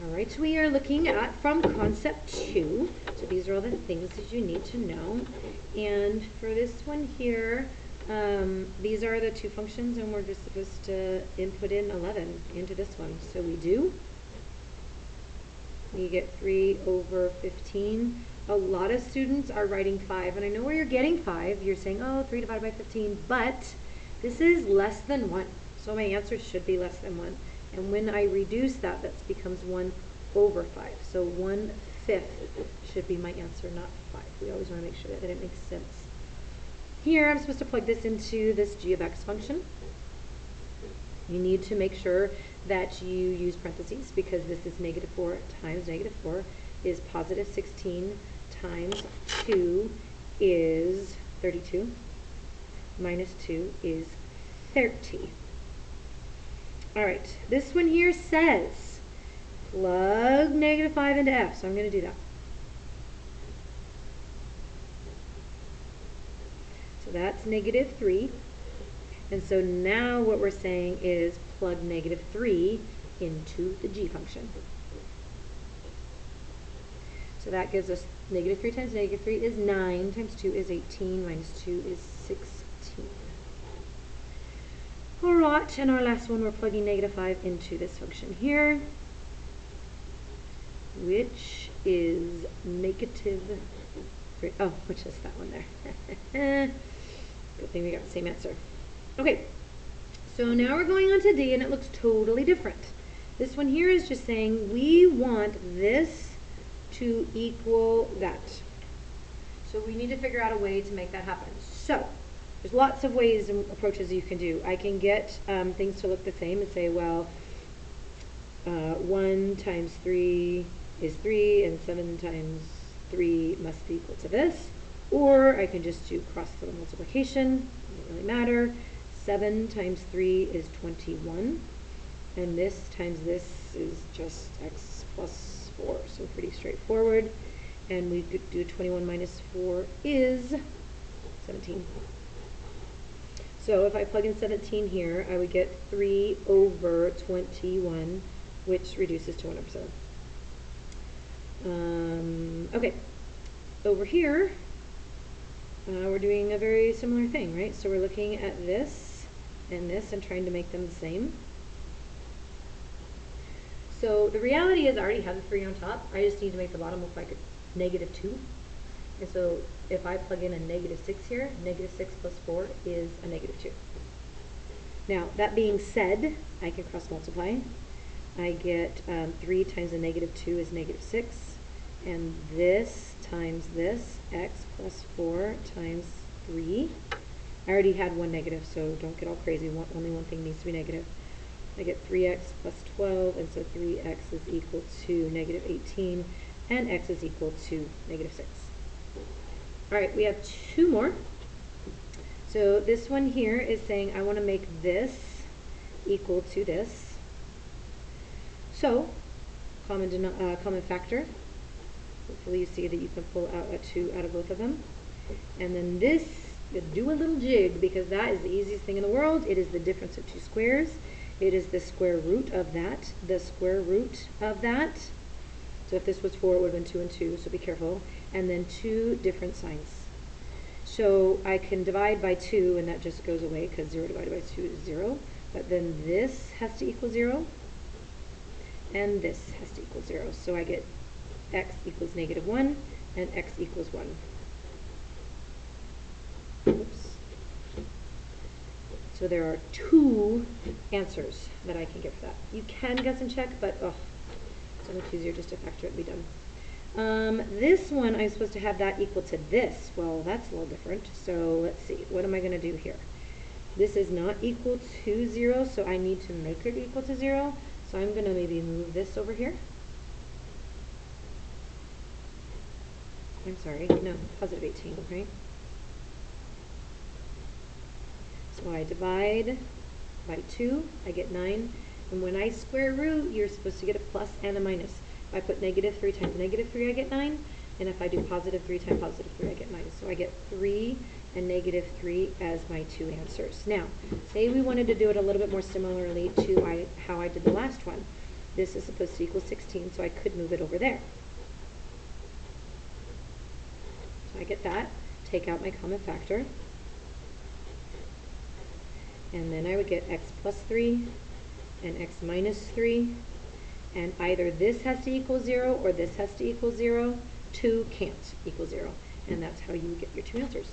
All right, so we are looking at from concept 2. So these are all the things that you need to know. And for this one here, these are the two functions, and we're just supposed to input in 11 into this one. So we do. You get 3 over 15. A lot of students are writing 5, and I know where you're getting 5. You're saying, oh, 3 divided by 15, but this is less than 1. So my answer should be less than 1. And when I reduce that, that becomes 1 over 5. So 1/5 should be my answer, not 5. We always want to make sure that it makes sense. Here, I'm supposed to plug this into this g of x function. You need to make sure that you use parentheses because this is -4 times -4 is positive 16 times 2 is 32 minus 2 is 30. All right, this one here says plug -5 into f, so I'm going to do that. So that's -3. And so now what we're saying is plug -3 into the g function. So that gives us -3 times -3 is 9 times 2 is 18 minus 2 is 16. All right, and our last one, we're plugging -5 into this function here, which is -3. Oh, which is that one there. Good thing we got the same answer. Okay, so now we're going on to D, and it looks totally different. This one here is just saying we want this to equal that. So we need to figure out a way to make that happen. So there's lots of ways and approaches you can do. I can get things to look the same and say, well, 1 times 3 is 3, and 7 times 3 must be equal to this. Or I can just do cross little multiplication. Doesn't really matter. 7 times 3 is 21. And this times this is just x plus 4. So pretty straightforward. And we could do 21 minus 4 is 17. So if I plug in 17 here, I would get 3 over 21, which reduces to 1/7. Okay, over here, we're doing a very similar thing, right? So we're looking at this and this and trying to make them the same. So the reality is I already have the 3 on top. I just need to make the bottom look like a -2. And so if I plug in a -6 here, -6 plus 4 is a -2. Now, that being said, I can cross multiply. I get 3 times a -2 is -6. And this times this, x plus 4 times 3. I already had one negative, so don't get all crazy. Only one thing needs to be negative. I get 3x plus 12, and so 3x is equal to -18, and x is equal to -6. All right, we have 2 more. So this one here is saying I want to make this equal to this. So common factor. Hopefully you see that you can pull out a 2 out of both of them. And then this, do a little jig, because that is the easiest thing in the world. It is the difference of 2 squares. It is the square root of that, the square root of that. So if this was 4, it would have been 2 and 2, so be careful. And then 2 different signs. So I can divide by 2, and that just goes away, because 0 divided by 2 is 0. But then this has to equal 0, and this has to equal 0. So I get x equals -1, and x equals 1. Oops. So there are 2 answers that I can get for that. You can guess and check, but it's so much easier just to factor it and be done. This one, I'm supposed to have that equal to this. Well, that's a little different. So let's see. What am I going to do here? This is not equal to 0, so I need to make it equal to 0. So I'm going to maybe move this over here. I'm sorry, no, positive 18, right? So I divide by 2, I get 9. And when I square root, you're supposed to get a plus and a minus. If I put -3 times -3, I get 9. And if I do +3 times +3, I get 9. So I get 3 and -3 as my 2 answers. Now, say we wanted to do it a little bit more similarly to how I did the last one. This is supposed to equal 16, so I could move it over there. So I get that, take out my common factor, and then I would get x plus 3 and x minus 3, and either this has to equal 0 or this has to equal 0. 2 can't equal 0, and that's how you get your two answers.